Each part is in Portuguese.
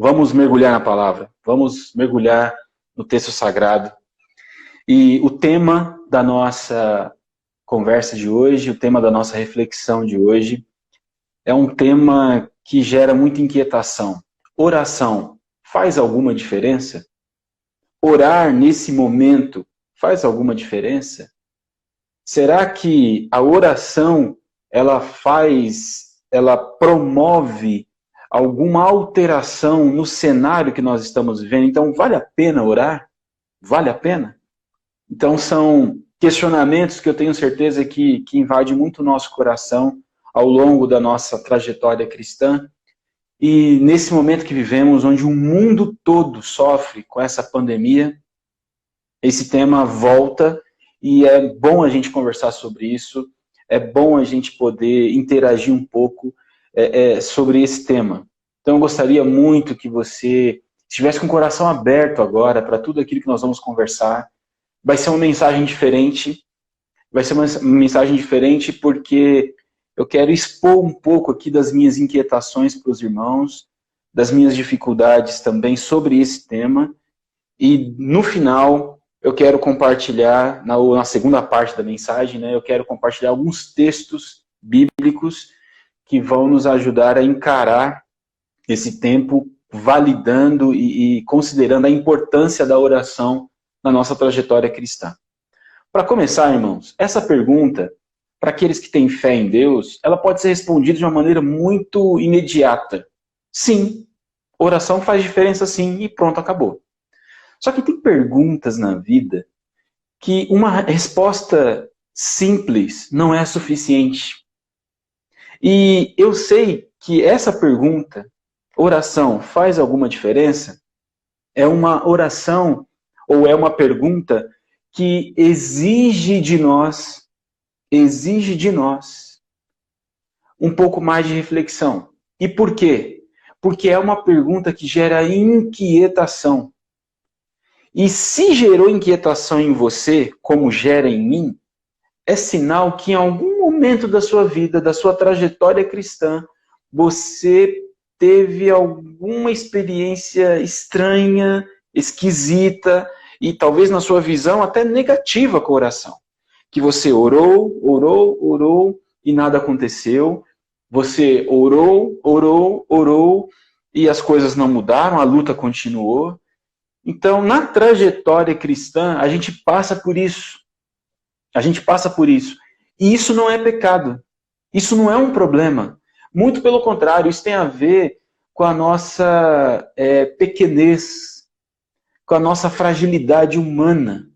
Vamos mergulhar na palavra, vamos mergulhar no texto sagrado. E o tema da nossa conversa de hoje, o tema da nossa reflexão de hoje, é um tema que gera muita inquietação. Oração faz alguma diferença? Orar nesse momento faz alguma diferença? Será que a oração ela promove alguma alteração no cenário que nós estamos vivendo? Então, vale a pena orar? Vale a pena? Então, são questionamentos que eu tenho certeza que invadem muito o nosso coração ao longo da nossa trajetória cristã. E nesse momento que vivemos, onde o mundo todo sofre com essa pandemia, esse tema volta e é bom a gente conversar sobre isso, é bom a gente poder interagir um pouco sobre esse tema. Então eu gostaria muito que você estivesse com o coração aberto agora para tudo aquilo que nós vamos conversar. Vai ser uma mensagem diferente, porque eu quero expor um pouco aqui das minhas inquietações para os irmãos, das minhas dificuldades também sobre esse tema, e no final eu quero compartilhar, na segunda parte da mensagem, eu quero compartilhar alguns textos bíblicos que vão nos ajudar a encarar esse tempo, validando e considerando a importância da oração na nossa trajetória cristã. Para começar, irmãos, essa pergunta, para aqueles que têm fé em Deus, ela pode ser respondida de uma maneira muito imediata. Sim, oração faz diferença sim, e pronto, acabou. Só que tem perguntas na vida que uma resposta simples não é suficiente. E eu sei que essa pergunta, oração faz alguma diferença? É uma oração ou é uma pergunta que exige de nós um pouco mais de reflexão. E por quê? Porque é uma pergunta que gera inquietação. E se gerou inquietação em você, como gera em mim, é sinal que em algum momento da sua vida, da sua trajetória cristã, você teve alguma experiência estranha, esquisita, e talvez na sua visão até negativa com a oração. Que você orou, e nada aconteceu. Você orou, e as coisas não mudaram, a luta continuou. Então, na trajetória cristã, a gente passa por isso. E isso não é pecado. Isso não é um problema. Muito pelo contrário, isso tem a ver com a nossa pequenez, com a nossa fragilidade humana.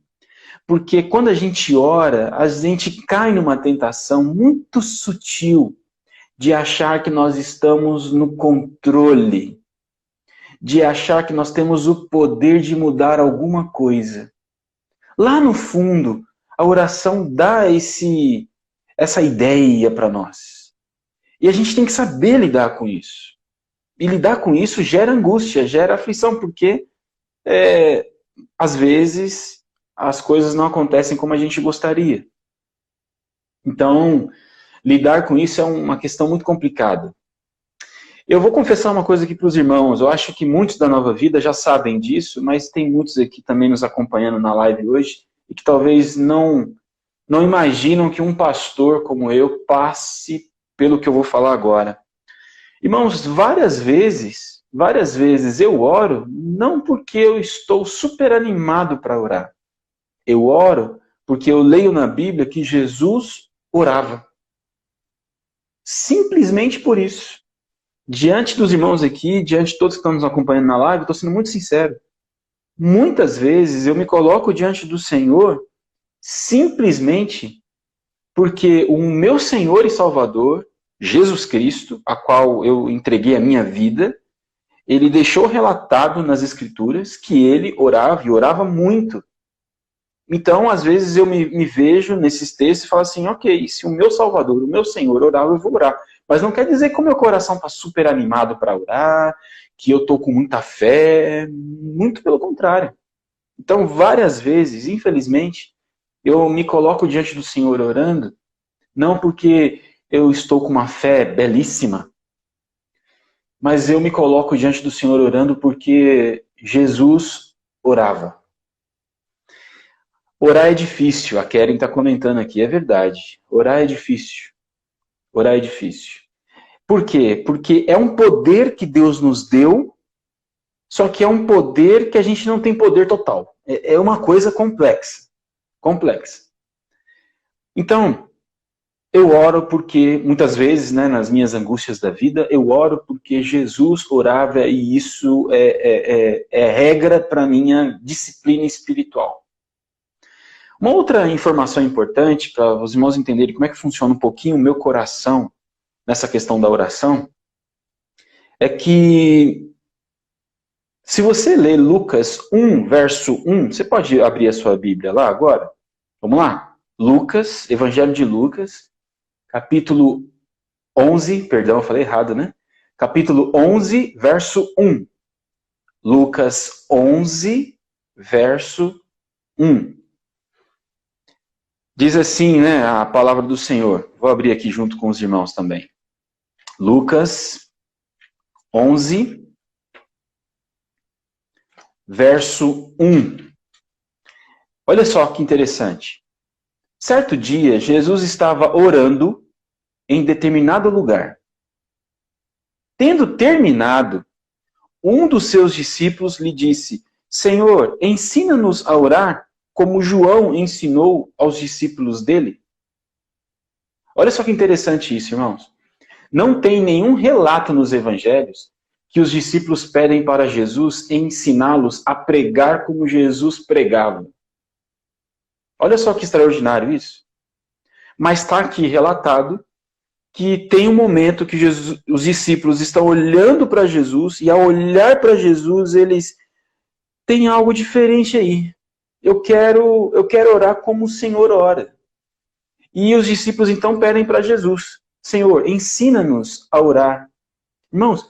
Porque quando a gente ora, a gente cai numa tentação muito sutil de achar que nós estamos no controle, de achar que nós temos o poder de mudar alguma coisa. Lá no fundo, a oração dá essa ideia para nós. E a gente tem que saber lidar com isso. E lidar com isso gera angústia, gera aflição, porque às vezes as coisas não acontecem como a gente gostaria. Então, lidar com isso é uma questão muito complicada. Eu vou confessar uma coisa aqui para os irmãos. Eu acho que muitos da Nova Vida já sabem disso, mas tem muitos aqui também nos acompanhando na live hoje e que talvez não imaginam que um pastor como eu passe pelo que eu vou falar agora. Irmãos, várias vezes eu oro não porque eu estou super animado para orar. Eu oro porque eu leio na Bíblia que Jesus orava. Simplesmente por isso. Diante dos irmãos aqui, diante de todos que estão nos acompanhando na live, eu estou sendo muito sincero. Muitas vezes eu me coloco diante do Senhor simplesmente porque o meu Senhor e Salvador, Jesus Cristo, a qual eu entreguei a minha vida, ele deixou relatado nas Escrituras que ele orava, e orava muito. Então, às vezes eu me vejo nesses textos e falo assim, ok, se o meu Salvador, o meu Senhor orava, eu vou orar. Mas não quer dizer que o meu coração está super animado para orar, que eu estou com muita fé, muito pelo contrário. Então, várias vezes, infelizmente, eu me coloco diante do Senhor orando, não porque eu estou com uma fé belíssima, mas eu me coloco diante do Senhor orando porque Jesus orava. Orar é difícil, a Keren está comentando aqui, é verdade. Orar é difícil. Orar é difícil. Por quê? Porque é um poder que Deus nos deu, só que é um poder que a gente não tem poder total. É uma coisa complexa. Complexa. Então, eu oro porque, muitas vezes, né, nas minhas angústias da vida, eu oro porque Jesus orava e isso é regra para a minha disciplina espiritual. Uma outra informação importante para os irmãos entenderem como é que funciona um pouquinho o meu coração nessa questão da oração, é que se você ler Lucas 1, verso 1, você pode abrir a sua Bíblia lá agora? Vamos lá? Lucas, Evangelho de Lucas, capítulo 11, perdão, eu falei errado, né? Capítulo 11, verso 1. Lucas 11, verso 1. Diz assim, né, a palavra do Senhor. Vou abrir aqui junto com os irmãos também. Lucas 11, verso 1. Olha só que interessante. Certo dia, Jesus estava orando em determinado lugar. Tendo terminado, um dos seus discípulos lhe disse: Senhor, ensina-nos a orar como João ensinou aos discípulos dele. Olha só que interessante isso, irmãos. Não tem nenhum relato nos evangelhos que os discípulos pedem para Jesus ensiná-los a pregar como Jesus pregava. Olha só que extraordinário isso. Mas está aqui relatado que tem um momento que Jesus, os discípulos estão olhando para Jesus e ao olhar para Jesus eles têm algo diferente aí. Eu quero orar como o Senhor ora. E os discípulos então pedem para Jesus: Senhor, ensina-nos a orar. Irmãos,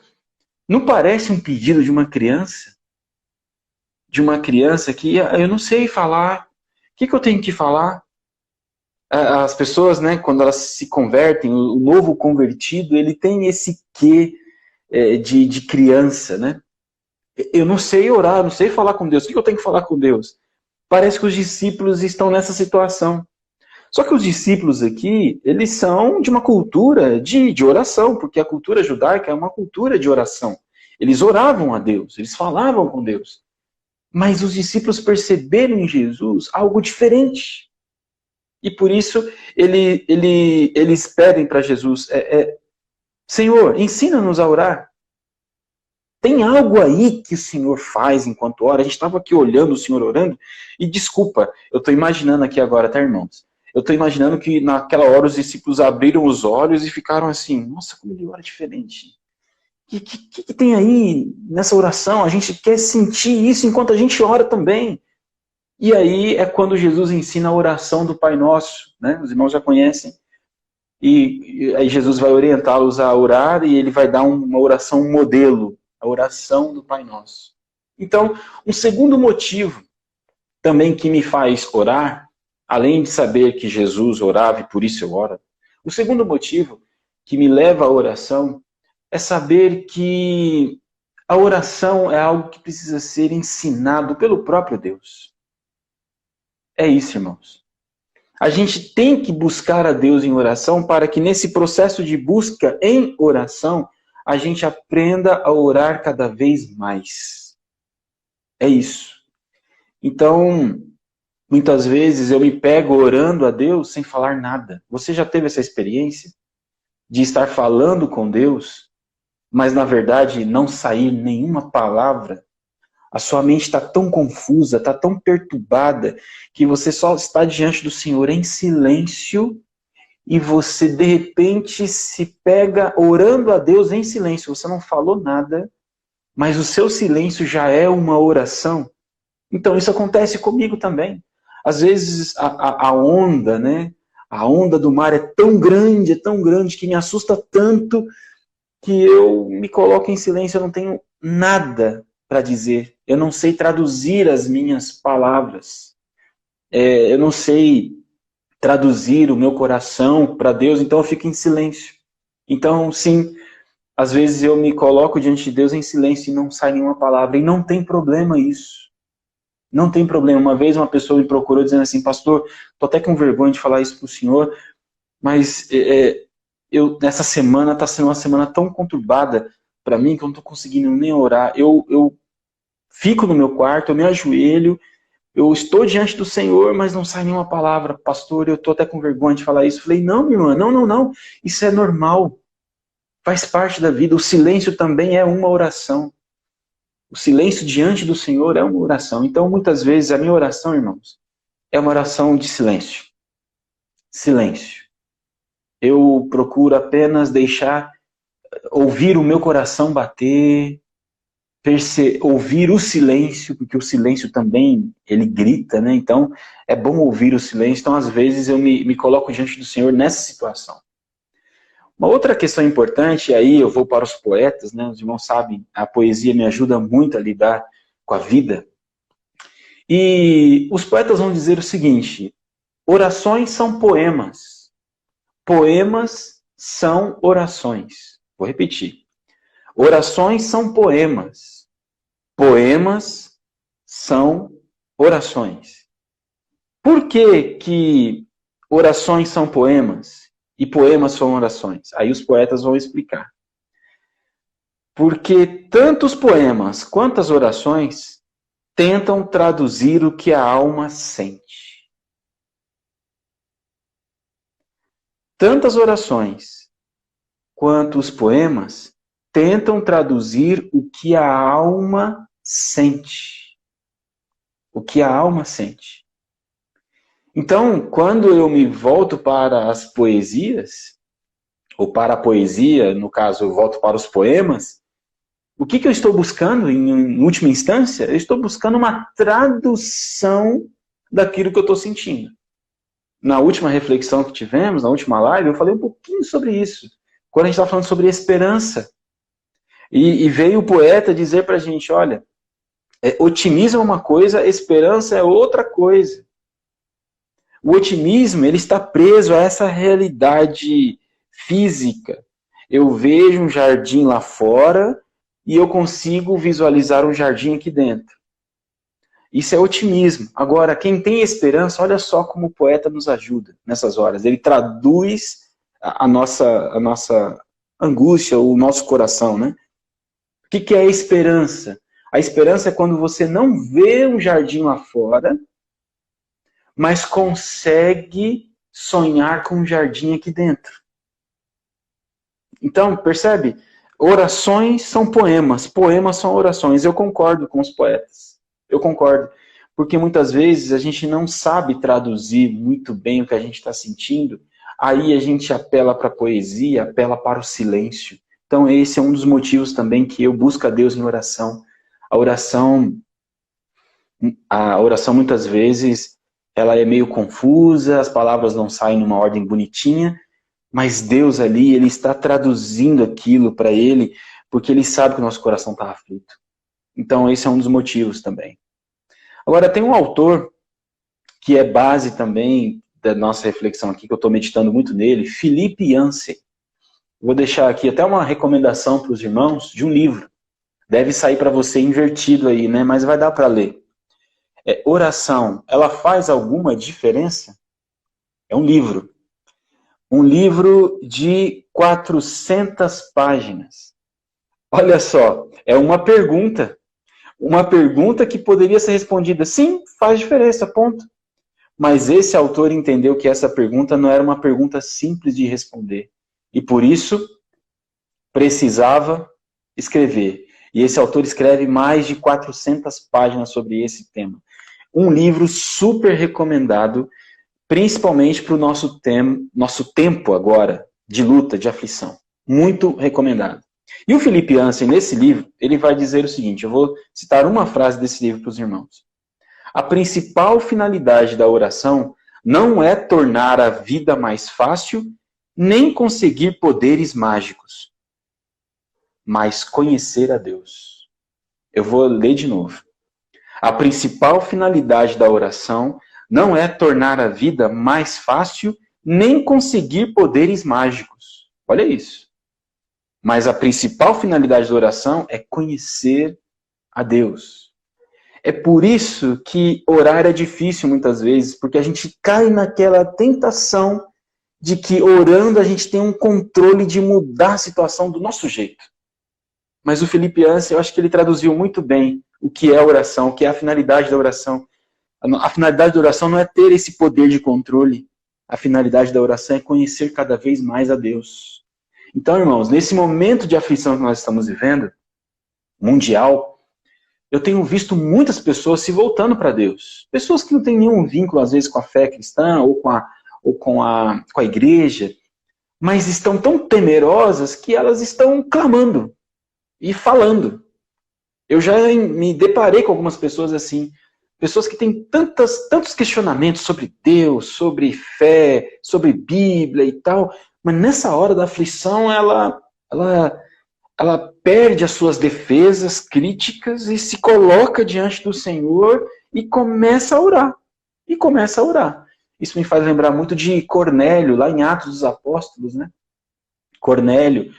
não parece um pedido de uma criança? De uma criança que eu não sei falar. O que eu tenho que falar? As pessoas, né, quando elas se convertem, o novo convertido, ele tem esse quê de criança, né? Eu não sei orar, eu não sei falar com Deus. O que eu tenho que falar com Deus? Parece que os discípulos estão nessa situação. Só que os discípulos aqui, eles são de uma cultura de oração, porque a cultura judaica é uma cultura de oração. Eles oravam a Deus, eles falavam com Deus. Mas os discípulos perceberam em Jesus algo diferente. E por isso eles pedem para Jesus, Senhor, ensina-nos a orar. Tem algo aí que o Senhor faz enquanto ora? A gente estava aqui olhando o Senhor orando, e desculpa, eu estou imaginando aqui agora, tá, irmãos? Eu estou imaginando que naquela hora os discípulos abriram os olhos e ficaram assim, nossa, como ele ora diferente. O que tem aí nessa oração? A gente quer sentir isso enquanto a gente ora também. E aí é quando Jesus ensina a oração do Pai Nosso, né? Os irmãos já conhecem. E aí Jesus vai orientá-los a orar e ele vai dar uma oração modelo, a oração do Pai Nosso. Então, um segundo motivo também que me faz orar, além de saber que Jesus orava e por isso eu oro, o segundo motivo que me leva à oração é saber que a oração é algo que precisa ser ensinado pelo próprio Deus. É isso, irmãos. A gente tem que buscar a Deus em oração para que nesse processo de busca em oração, a gente aprenda a orar cada vez mais. É isso. Então, muitas vezes eu me pego orando a Deus sem falar nada. Você já teve essa experiência de estar falando com Deus, mas na verdade não sair nenhuma palavra? A sua mente está tão confusa, está tão perturbada, que você só está diante do Senhor em silêncio e você de repente se pega orando a Deus em silêncio. Você não falou nada, mas o seu silêncio já é uma oração. Então isso acontece comigo também. Às vezes a onda, né? A onda do mar é tão grande que me assusta tanto que eu me coloco em silêncio, eu não tenho nada para dizer. Eu não sei traduzir as minhas palavras. Eu não sei traduzir o meu coração para Deus, então eu fico em silêncio. Então, sim, Às vezes eu me coloco diante de Deus em silêncio e não sai nenhuma palavra. E não tem problema isso. Não tem problema. Uma vez uma pessoa me procurou dizendo assim, pastor, tô até com vergonha de falar isso pro senhor, mas nessa semana está sendo uma semana tão conturbada para mim que eu não estou conseguindo nem orar. Eu fico no meu quarto, eu me ajoelho, eu estou diante do Senhor, mas não sai nenhuma palavra. Pastor, eu estou até com vergonha de falar isso. Eu falei, não, minha irmã, não. Isso é normal. Faz parte da vida. O silêncio também é uma oração. O silêncio diante do Senhor é uma oração. Então, muitas vezes, a minha oração, irmãos, é uma oração de silêncio. Silêncio. Eu procuro apenas ouvir o meu coração bater, ouvir o silêncio, porque o silêncio também, ele grita, né? Então, é bom ouvir o silêncio. Então, às vezes, eu me coloco diante do Senhor nessa situação. Uma outra questão importante, e aí eu vou para os poetas, né? Os irmãos sabem, a poesia me ajuda muito a lidar com a vida. E os poetas vão dizer o seguinte, orações são poemas. Poemas são orações. Vou repetir. Orações são poemas. Poemas são orações. Por que orações são poemas e poemas são orações? Aí os poetas vão explicar. Porque tanto os poemas quanto as orações tentam traduzir o que a alma sente. Tanto as orações quanto os poemas tentam traduzir o que a alma sente. O que a alma sente. Então, quando eu me volto para as poesias, ou para a poesia, no caso, eu volto para os poemas, o que eu estou buscando, em última instância? Eu estou buscando uma tradução daquilo que eu estou sentindo. Na última reflexão que tivemos, na última live, eu falei um pouquinho sobre isso. Quando a gente está falando sobre esperança. E veio o poeta dizer para a gente, olha, otimismo é uma coisa, esperança é outra coisa. O otimismo, ele está preso a essa realidade física. Eu vejo um jardim lá fora e eu consigo visualizar um jardim aqui dentro. Isso é otimismo. Agora, quem tem esperança, olha só como o poeta nos ajuda nessas horas. Ele traduz a nossa angústia, o nosso coração, né? O que é a esperança? A esperança é quando você não vê um jardim lá fora, mas consegue sonhar com um jardim aqui dentro. Então, percebe? Orações são poemas, poemas são orações. Eu concordo com os poetas. Eu concordo. Porque muitas vezes a gente não sabe traduzir muito bem o que a gente está sentindo, aí a gente apela para a poesia, apela para o silêncio. Então esse é um dos motivos também que eu busco a Deus em oração. A oração muitas vezes ela é meio confusa, as palavras não saem numa ordem bonitinha, mas Deus ali, ele está traduzindo aquilo para ele, porque ele sabe que o nosso coração está aflito. Então esse é um dos motivos também. Agora tem um autor que é base também da nossa reflexão aqui, que eu estou meditando muito nele, Philip Yancey. Vou deixar aqui até uma recomendação para os irmãos de um livro. Deve sair para você invertido aí, né? Mas vai dar para ler. Oração, ela faz alguma diferença? É um livro. Um livro de 400 páginas. Olha só, é uma pergunta. Uma pergunta que poderia ser respondida, sim, faz diferença, ponto. Mas esse autor entendeu que essa pergunta não era uma pergunta simples de responder. E por isso, precisava escrever. E esse autor escreve mais de 400 páginas sobre esse tema. Um livro super recomendado, principalmente para o nosso tempo agora, de luta, de aflição. Muito recomendado. E o Philip Yancey, nesse livro, ele vai dizer o seguinte, eu vou citar uma frase desse livro para os irmãos. A principal finalidade da oração não é tornar a vida mais fácil, nem conseguir poderes mágicos, mas conhecer a Deus. Eu vou ler de novo. A principal finalidade da oração não é tornar a vida mais fácil, nem conseguir poderes mágicos. Olha isso. Mas a principal finalidade da oração é conhecer a Deus. É por isso que orar é difícil muitas vezes, porque a gente cai naquela tentação de que orando a gente tem um controle de mudar a situação do nosso jeito. Mas o Felipe Anse, eu acho que ele traduziu muito bem o que é a oração, o que é a finalidade da oração. A finalidade da oração não é ter esse poder de controle. A finalidade da oração é conhecer cada vez mais a Deus. Então, irmãos, nesse momento de aflição que nós estamos vivendo, mundial, eu tenho visto muitas pessoas se voltando para Deus. Pessoas que não têm nenhum vínculo, às vezes, com a fé cristã ou com a igreja, mas estão tão temerosas que elas estão clamando e falando. Eu já me deparei com algumas pessoas assim, pessoas que têm tantos questionamentos sobre Deus, sobre fé, sobre Bíblia e tal, mas nessa hora da aflição ela perde as suas defesas críticas e se coloca diante do Senhor e começa a orar. E começa a orar. Isso me faz lembrar muito de Cornélio, lá em Atos dos Apóstolos, né? Cornélio,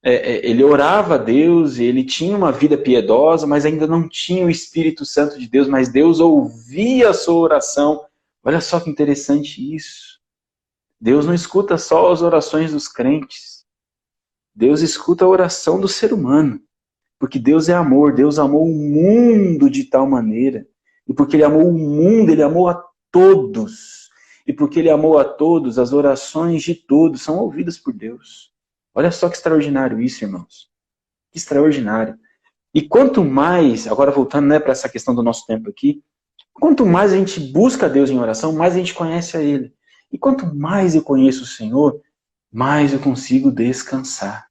ele orava a Deus, ele tinha uma vida piedosa, mas ainda não tinha o Espírito Santo de Deus, mas Deus ouvia a sua oração. Olha só que interessante isso. Deus não escuta só as orações dos crentes. Deus escuta a oração do ser humano. Porque Deus é amor, Deus amou o mundo de tal maneira. E porque Ele amou o mundo, Ele amou a todos. E porque Ele amou a todos, as orações de todos são ouvidas por Deus. Olha só que extraordinário isso, irmãos. Que extraordinário. E quanto mais, agora voltando, né, para essa questão do nosso tempo aqui, quanto mais a gente busca Deus em oração, mais a gente conhece a Ele. E quanto mais eu conheço o Senhor, mais eu consigo descansar.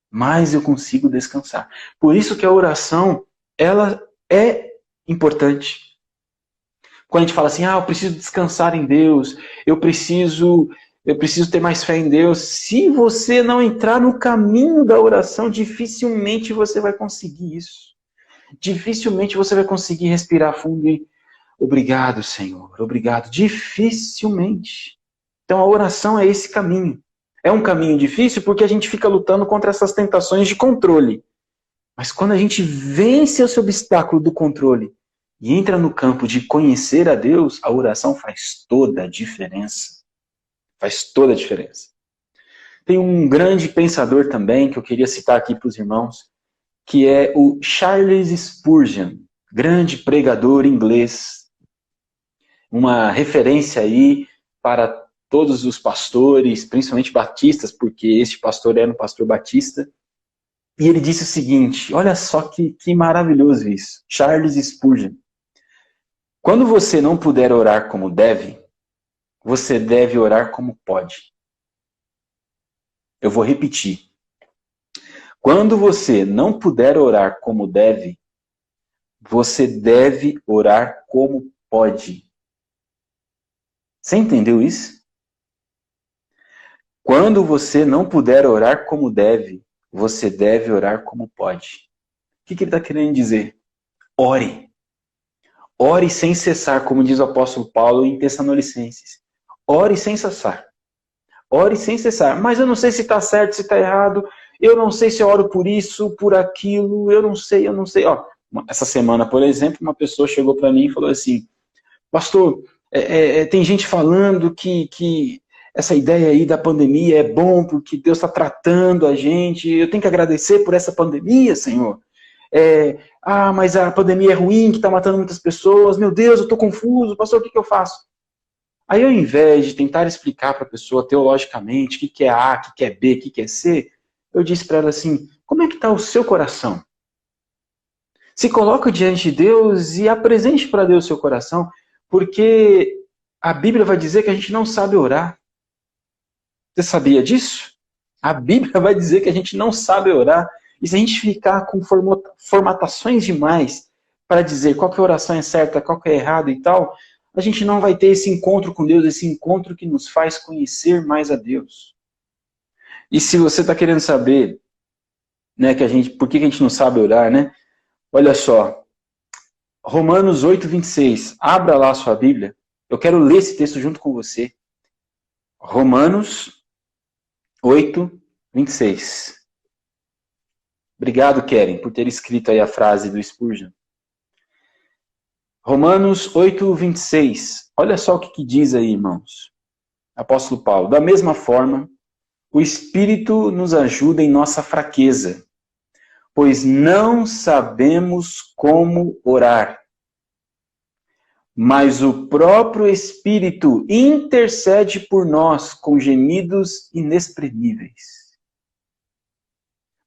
Mais eu consigo descansar. Por isso que a oração, ela é importante. Quando a gente fala assim, eu preciso descansar em Deus, eu preciso ter mais fé em Deus. Se você não entrar no caminho da oração, dificilmente você vai conseguir isso. Dificilmente você vai conseguir respirar fundo e obrigado, Senhor, obrigado. Dificilmente. Então a oração é esse caminho. É um caminho difícil porque a gente fica lutando contra essas tentações de controle. Mas quando a gente vence esse obstáculo do controle e entra no campo de conhecer a Deus, a oração faz toda a diferença. Faz toda a diferença. Tem um grande pensador também, que eu queria citar aqui para os irmãos, que é o Charles Spurgeon, grande pregador inglês. Uma referência aí para todos os pastores, principalmente batistas, porque este pastor era um pastor batista. E ele disse o seguinte, olha só que maravilhoso isso. Charles Spurgeon. Quando você não puder orar como deve, você deve orar como pode. Eu vou repetir. Quando você não puder orar como deve, você deve orar como pode. Você entendeu isso? Quando você não puder orar como deve, você deve orar como pode. O que ele está querendo dizer? Ore. Ore sem cessar, como diz o apóstolo Paulo em Tessalonicenses. Ore sem cessar. Ore sem cessar. Mas eu não sei se está certo, se está errado. Eu não sei se eu oro por isso, por aquilo. Eu não sei. Ó, essa semana, por exemplo, uma pessoa chegou para mim e falou assim, pastor, tem gente falando que essa ideia aí da pandemia é bom porque Deus está tratando a gente. Eu tenho que agradecer por essa pandemia, Senhor. Mas a pandemia é ruim, que está matando muitas pessoas. Meu Deus, eu estou confuso. Pastor, o que eu faço? Aí, ao invés de tentar explicar para a pessoa teologicamente o que é A, o que é B, o que é C, eu disse para ela assim, como é que está o seu coração? Se coloca diante de Deus e apresente para Deus o seu coração, porque a Bíblia vai dizer que a gente não sabe orar. Você sabia disso? A Bíblia vai dizer que a gente não sabe orar. E se a gente ficar com formatações demais para dizer qual que a oração é certa, qual que é errada e tal, a gente não vai ter esse encontro com Deus, esse encontro que nos faz conhecer mais a Deus. E se você está querendo saber, né, por que a gente não sabe orar, né? Olha só, Romanos 8, 26, abra lá a sua Bíblia, eu quero ler esse texto junto com você. Romanos 8, 26. Obrigado, Keren, por ter escrito aí a frase do Spurgeon. Romanos 8, 26. Olha só o que diz aí, irmãos. Apóstolo Paulo. Da mesma forma, o Espírito nos ajuda em nossa fraqueza, pois não sabemos como orar. Mas o próprio Espírito intercede por nós com gemidos inexprimíveis.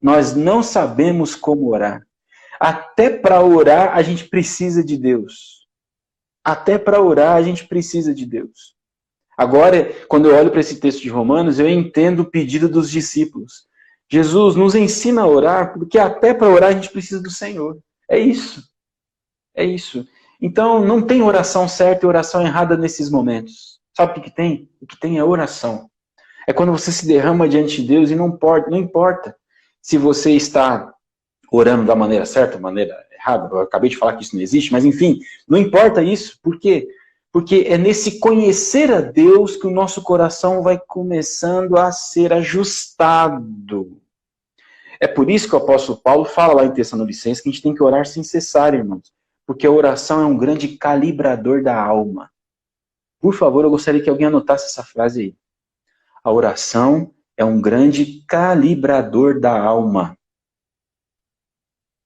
Nós não sabemos como orar. Até para orar, a gente precisa de Deus. Até para orar, a gente precisa de Deus. Agora, quando eu olho para esse texto de Romanos, eu entendo o pedido dos discípulos. Jesus nos ensina a orar, porque até para orar a gente precisa do Senhor. É isso. É isso. Então, não tem oração certa e oração errada nesses momentos. Sabe o que tem? O que tem é oração. É quando você se derrama diante de Deus e não importa se você está orando da maneira certa, da maneira errada. Eu acabei de falar que isso não existe, mas enfim, não importa isso. Por quê? Porque é nesse conhecer a Deus que o nosso coração vai começando a ser ajustado. É por isso que o apóstolo Paulo fala lá em Tessalonicenses que a gente tem que orar sem cessar, irmãos. Porque a oração é um grande calibrador da alma. Por favor, eu gostaria que alguém anotasse essa frase aí. A oração é um grande calibrador da alma.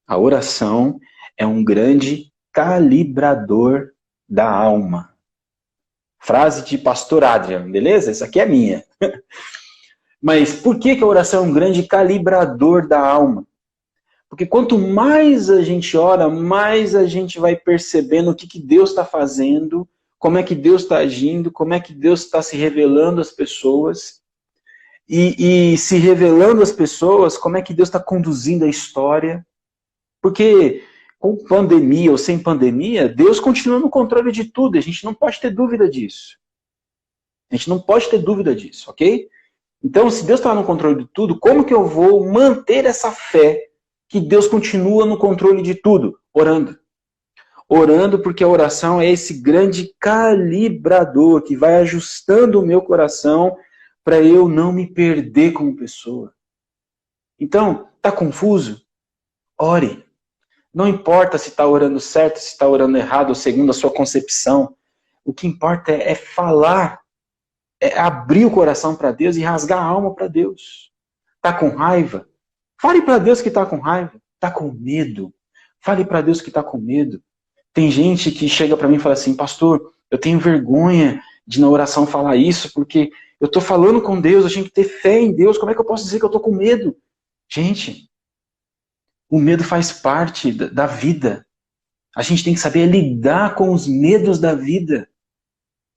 A oração é um grande calibrador da alma. Frase de pastor Adrian, beleza? Essa aqui é minha. Mas por que a oração é um grande calibrador da alma? Porque quanto mais a gente ora, mais a gente vai percebendo o que Deus está fazendo, como é que Deus está agindo, como é que Deus está se revelando às pessoas. E se revelando às pessoas, como é que Deus está conduzindo a história. Porque com pandemia ou sem pandemia, Deus continua no controle de tudo. A gente não pode ter dúvida disso. A gente não pode ter dúvida disso, ok? Então, se Deus está no controle de tudo, como que eu vou manter essa fé que Deus continua no controle de tudo? Orando. Orando porque a oração é esse grande calibrador que vai ajustando o meu coração para eu não me perder como pessoa. Então, está confuso? Ore. Não importa se está orando certo, se está orando errado, ou segundo a sua concepção. O que importa é falar, é abrir o coração para Deus e rasgar a alma para Deus. Está com raiva? Fale para Deus que está com raiva. Está com medo? Fale para Deus que está com medo. Tem gente que chega para mim e fala assim, pastor, eu tenho vergonha de na oração falar isso, porque eu estou falando com Deus, eu tenho que ter fé em Deus, como é que eu posso dizer que eu estou com medo? Gente, o medo faz parte da vida. A gente tem que saber lidar com os medos da vida.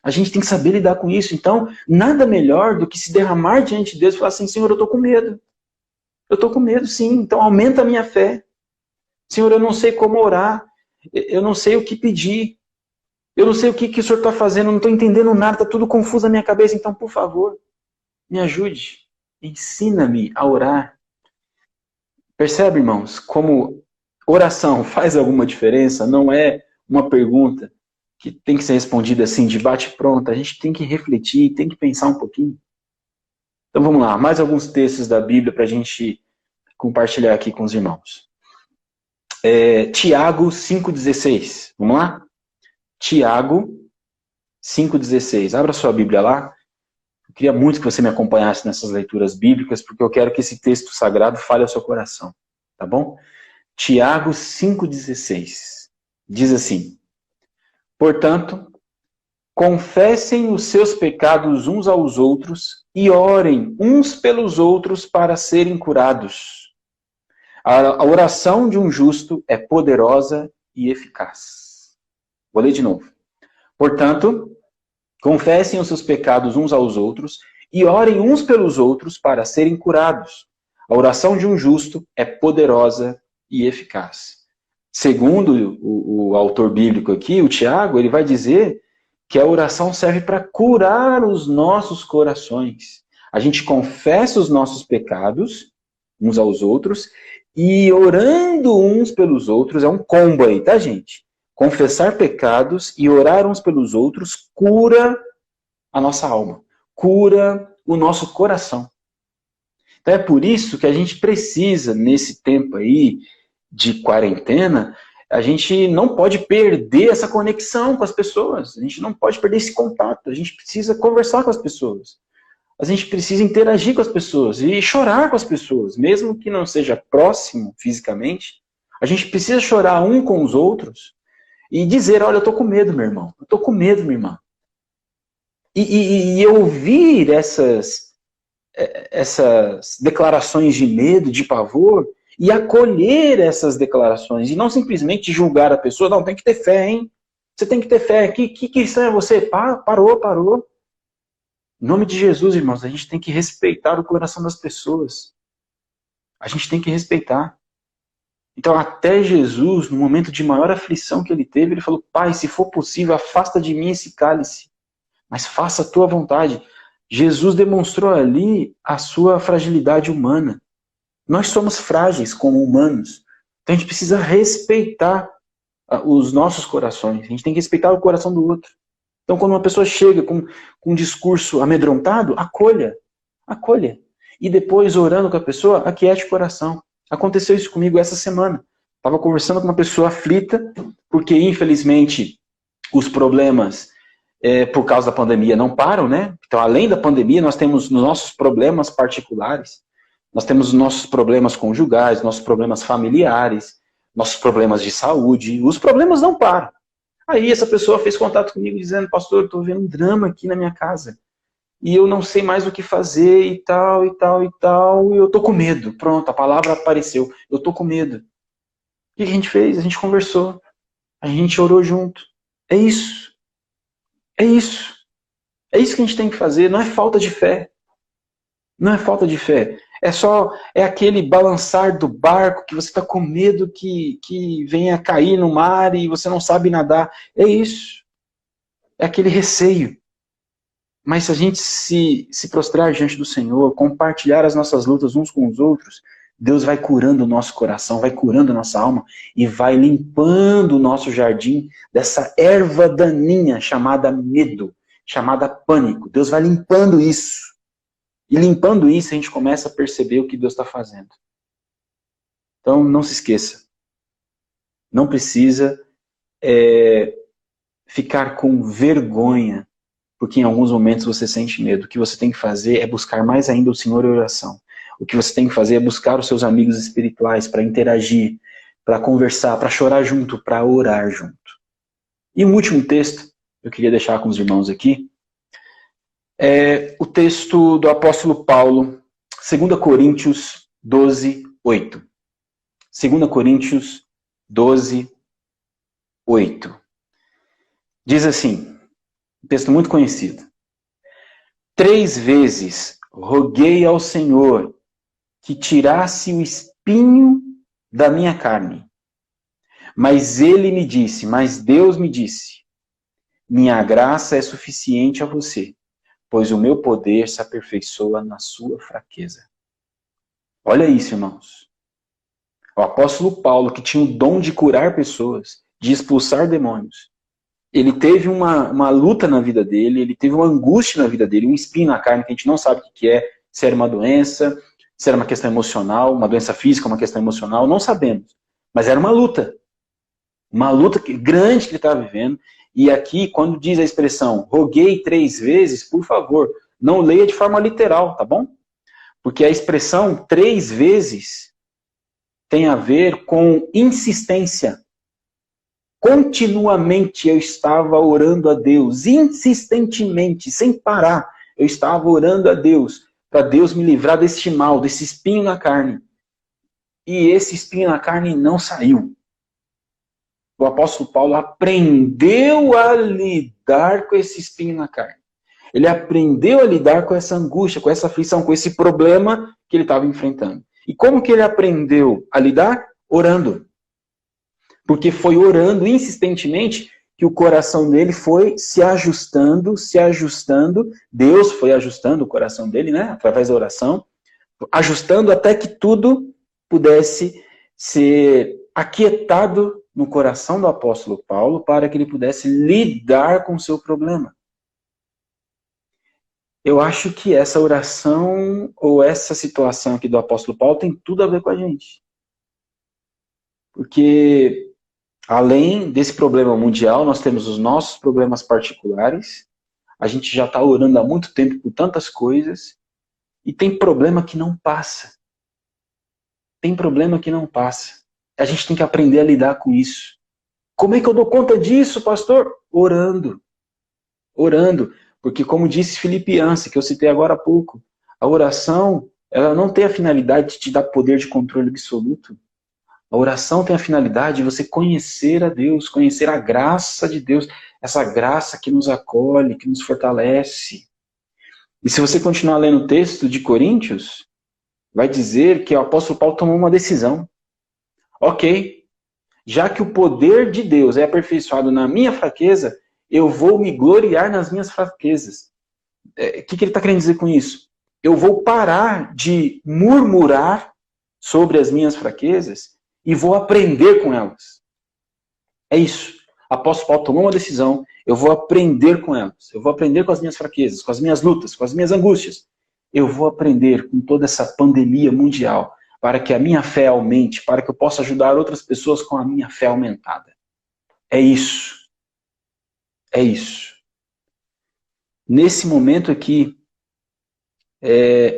A gente tem que saber lidar com isso. Então, nada melhor do que se derramar diante de Deus e falar assim, Senhor, eu estou com medo. Eu estou com medo, sim. Então, aumenta a minha fé. Senhor, eu não sei como orar. Eu não sei o que pedir. Eu não sei o que o Senhor está fazendo. Eu não estou entendendo nada. Está tudo confuso na minha cabeça. Então, por favor, me ajude. Ensina-me a orar. Percebe, irmãos, como oração faz alguma diferença? Não é uma pergunta que tem que ser respondida assim, de bate-pronto. A gente tem que refletir, tem que pensar um pouquinho. Então vamos lá, mais alguns textos da Bíblia para a gente compartilhar aqui com os irmãos. Tiago 5,16. Vamos lá? Tiago 5,16. Abra sua Bíblia lá. Eu queria muito que você me acompanhasse nessas leituras bíblicas, porque eu quero que esse texto sagrado fale ao seu coração. Tá bom? Tiago 5,16. Diz assim: portanto, confessem os seus pecados uns aos outros e orem uns pelos outros para serem curados. A oração de um justo é poderosa e eficaz. Vou ler de novo. Portanto, confessem os seus pecados uns aos outros e orem uns pelos outros para serem curados. A oração de um justo é poderosa e eficaz. Segundo o autor bíblico aqui, o Tiago, ele vai dizer que a oração serve para curar os nossos corações. A gente confessa os nossos pecados uns aos outros e orando uns pelos outros, é um combo aí, tá, gente? Confessar pecados e orar uns pelos outros cura a nossa alma, cura o nosso coração. Então é por isso que a gente precisa, nesse tempo aí de quarentena, a gente não pode perder essa conexão com as pessoas, a gente não pode perder esse contato, a gente precisa conversar com as pessoas, a gente precisa interagir com as pessoas e chorar com as pessoas, mesmo que não seja próximo fisicamente, a gente precisa chorar um com os outros e dizer, olha, eu tô com medo, meu irmão, eu tô com medo, minha irmã. E ouvir essas declarações de medo, de pavor, e acolher essas declarações, e não simplesmente julgar a pessoa, não, tem que ter fé, hein? Você tem que ter fé, que cristão é você? Parou. Em nome de Jesus, irmãos, a gente tem que respeitar o coração das pessoas. A gente tem que respeitar. Então, até Jesus, no momento de maior aflição que ele teve, ele falou, Pai, se for possível, afasta de mim esse cálice, mas faça a tua vontade. Jesus demonstrou ali a sua fragilidade humana. Nós somos frágeis como humanos. Então a gente precisa respeitar os nossos corações. A gente tem que respeitar o coração do outro. Então quando uma pessoa chega com um discurso amedrontado, acolha. E depois, orando com a pessoa, aquiete o coração. Aconteceu isso comigo essa semana. Estava conversando com uma pessoa aflita, porque infelizmente os problemas por causa da pandemia não param, né? Então, além da pandemia, nós temos nossos problemas particulares, nós temos nossos problemas conjugais, nossos problemas familiares, nossos problemas de saúde, os problemas não param. Aí essa pessoa fez contato comigo dizendo, pastor, eu estou vendo um drama aqui na minha casa, e eu não sei mais o que fazer, e tal, e eu estou com medo. Pronto, a palavra apareceu, eu estou com medo. O que a gente fez? A gente conversou, a gente orou junto. É isso. É isso. É isso que a gente tem que fazer, não é falta de fé. Não é falta de fé. É aquele balançar do barco que você está com medo que venha cair no mar e você não sabe nadar. É isso. É aquele receio. Mas se a gente se prostrar diante do Senhor, compartilhar as nossas lutas uns com os outros, Deus vai curando o nosso coração, vai curando a nossa alma e vai limpando o nosso jardim dessa erva daninha chamada medo, chamada pânico. Deus vai limpando isso. E limpando isso, a gente começa a perceber o que Deus está fazendo. Então, não se esqueça. Não precisa ficar com vergonha, porque em alguns momentos você sente medo. O que você tem que fazer é buscar mais ainda o Senhor em oração. O que você tem que fazer é buscar os seus amigos espirituais para interagir, para conversar, para chorar junto, para orar junto. E um último texto, eu queria deixar com os irmãos aqui, é o texto do apóstolo Paulo, 2 Coríntios 12, 8. 2 Coríntios 12, 8. Diz assim, um texto muito conhecido. 3 vezes roguei ao Senhor que tirasse o espinho da minha carne. Mas Deus me disse, minha graça é suficiente a você, pois o meu poder se aperfeiçoa na sua fraqueza. Olha isso, irmãos. O apóstolo Paulo, que tinha o dom de curar pessoas, de expulsar demônios, ele teve uma luta na vida dele, ele teve uma angústia na vida dele, um espinho na carne que a gente não sabe o que é, se era uma doença, se era uma questão emocional, uma doença física, uma questão emocional, não sabemos. Mas era uma luta grande que ele estava vivendo. E aqui, quando diz a expressão, roguei 3 vezes, por favor, não leia de forma literal, tá bom? Porque a expressão 3 vezes tem a ver com insistência. Continuamente eu estava orando a Deus, insistentemente, sem parar, eu estava orando a Deus, para Deus me livrar deste mal, desse espinho na carne. E esse espinho na carne não saiu. O apóstolo Paulo aprendeu a lidar com esse espinho na carne. Ele aprendeu a lidar com essa angústia, com essa aflição, com esse problema que ele estava enfrentando. E como que ele aprendeu a lidar? Orando. Porque foi orando insistentemente que o coração dele foi se ajustando. Deus foi ajustando o coração dele, né? Através da oração. Ajustando até que tudo pudesse ser aquietado no coração do apóstolo Paulo para que ele pudesse lidar com o seu problema. eu acho que essa oração ou essa situação aqui do apóstolo Paulo tem tudo a ver com a gente. Porque, além desse problema mundial, nós temos os nossos problemas particulares. A gente já está orando há muito tempo por tantas coisas. E tem problema que não passa. Tem problema que não passa. A gente tem que aprender a lidar com isso. Como é que eu dou conta disso, pastor? Orando. Orando. Porque, como disse Filipe Yancey, que eu citei agora há pouco, a oração, ela não tem a finalidade de te dar poder de controle absoluto. A oração tem a finalidade de você conhecer a Deus, conhecer a graça de Deus, essa graça que nos acolhe, que nos fortalece. E se você continuar lendo o texto de Coríntios, vai dizer que o apóstolo Paulo tomou uma decisão. Ok, já que o poder de Deus é aperfeiçoado na minha fraqueza, eu vou me gloriar nas minhas fraquezas. O que ele está querendo dizer com isso? Eu vou parar de murmurar sobre as minhas fraquezas e vou aprender com elas. É isso. O apóstolo Paulo tomou uma decisão, eu vou aprender com elas. Eu vou aprender com as minhas fraquezas, com as minhas lutas, com as minhas angústias. Eu vou aprender com toda essa pandemia mundial para que a minha fé aumente, para que eu possa ajudar outras pessoas com a minha fé aumentada. É isso. É isso. Nesse momento aqui,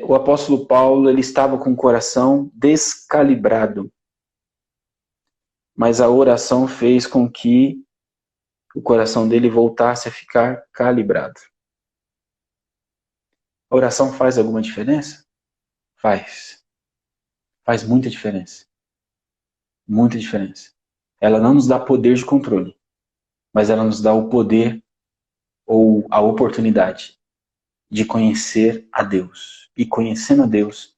o apóstolo Paulo ele estava com o coração descalibrado. Mas a oração fez com que o coração dele voltasse a ficar calibrado. A oração faz alguma diferença? Faz. Faz muita diferença. Muita diferença. Ela não nos dá poder de controle, mas ela nos dá o poder ou a oportunidade de conhecer a Deus. E conhecendo a Deus,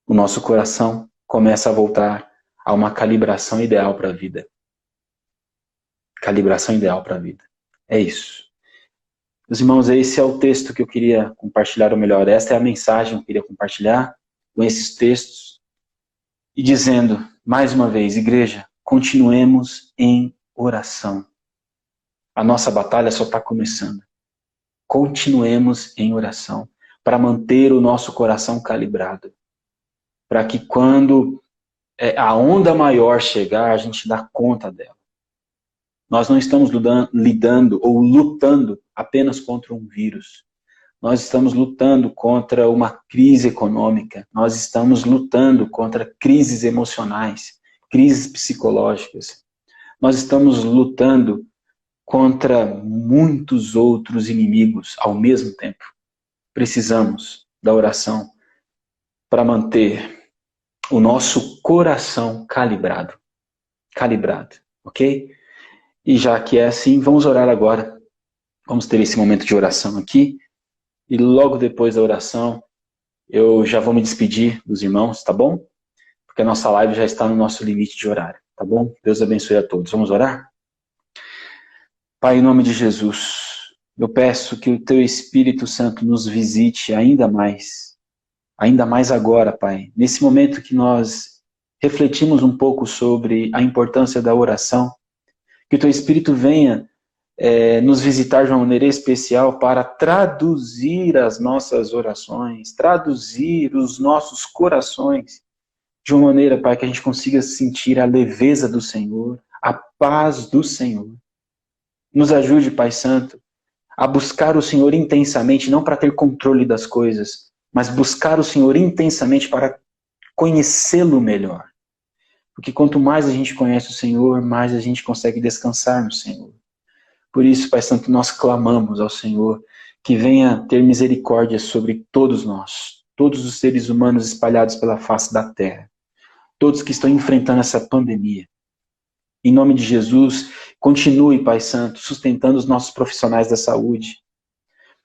o nosso coração começa a voltar a uma calibração ideal para a vida. Calibração ideal para a vida. É isso. Meus irmãos, esse é o texto que eu queria compartilhar, ou melhor, esta é a mensagem que eu queria compartilhar com esses textos. E dizendo, mais uma vez, igreja, continuemos em oração. A nossa batalha só está começando. Continuemos em oração, para manter o nosso coração calibrado. Para que quando a onda maior chegar, a gente dá conta dela. Nós não estamos lidando ou lutando apenas contra um vírus. Nós estamos lutando contra uma crise econômica. Nós estamos lutando contra crises emocionais, crises psicológicas. Nós estamos lutando contra muitos outros inimigos ao mesmo tempo. Precisamos da oração para manter o nosso coração calibrado. Calibrado, ok? E já que é assim, vamos orar agora. Vamos ter esse momento de oração aqui. E logo depois da oração, eu já vou me despedir dos irmãos, tá bom? Porque a nossa live já está no nosso limite de horário, tá bom? Deus abençoe a todos. Vamos orar? Pai, em nome de Jesus, eu peço que o Teu Espírito Santo nos visite ainda mais agora, Pai. Nesse momento que nós refletimos um pouco sobre a importância da oração, que o Teu Espírito venha nos visitar de uma maneira especial para traduzir as nossas orações, traduzir os nossos corações de uma maneira, Pai, que a gente consiga sentir a leveza do Senhor, a paz do Senhor. Nos ajude, Pai Santo, a buscar o Senhor intensamente, não para ter controle das coisas, mas buscar o Senhor intensamente para conhecê-lo melhor. Porque quanto mais a gente conhece o Senhor, mais a gente consegue descansar no Senhor. Por isso, Pai Santo, nós clamamos ao Senhor que venha ter misericórdia sobre todos nós, todos os seres humanos espalhados pela face da terra, todos que estão enfrentando essa pandemia. Em nome de Jesus, continue, Pai Santo, sustentando os nossos profissionais da saúde.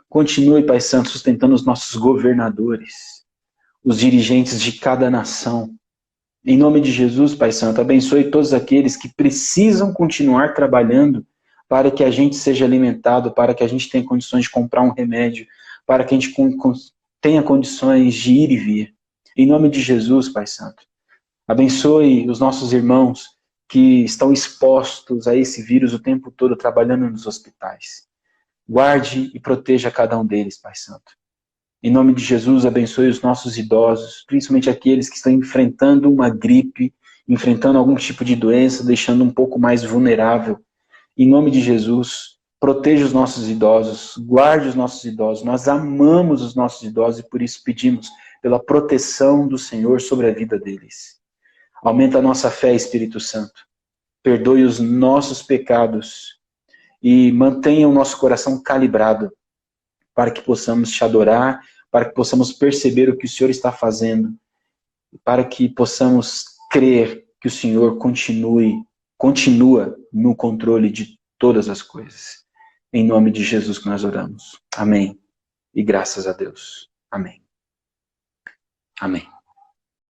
Continue, Pai Santo, sustentando os nossos governadores, os dirigentes de cada nação. Em nome de Jesus, Pai Santo, abençoe todos aqueles que precisam continuar trabalhando para que a gente seja alimentado, para que a gente tenha condições de comprar um remédio, para que a gente tenha condições de ir e vir. Em nome de Jesus, Pai Santo, abençoe os nossos irmãos que estão expostos a esse vírus o tempo todo trabalhando nos hospitais. Guarde e proteja cada um deles, Pai Santo. Em nome de Jesus, abençoe os nossos idosos, principalmente aqueles que estão enfrentando uma gripe, enfrentando algum tipo de doença, deixando um pouco mais vulnerável. Em nome de Jesus, proteja os nossos idosos, guarde os nossos idosos. Nós amamos os nossos idosos e por isso pedimos pela proteção do Senhor sobre a vida deles. Aumenta a nossa fé, Espírito Santo. Perdoe os nossos pecados e mantenha o nosso coração calibrado para que possamos te adorar, para que possamos perceber o que o Senhor está fazendo, para que possamos crer que o Senhor continua no controle de todas as coisas. Em nome de Jesus que nós oramos. Amém. E graças a Deus. Amém. Amém.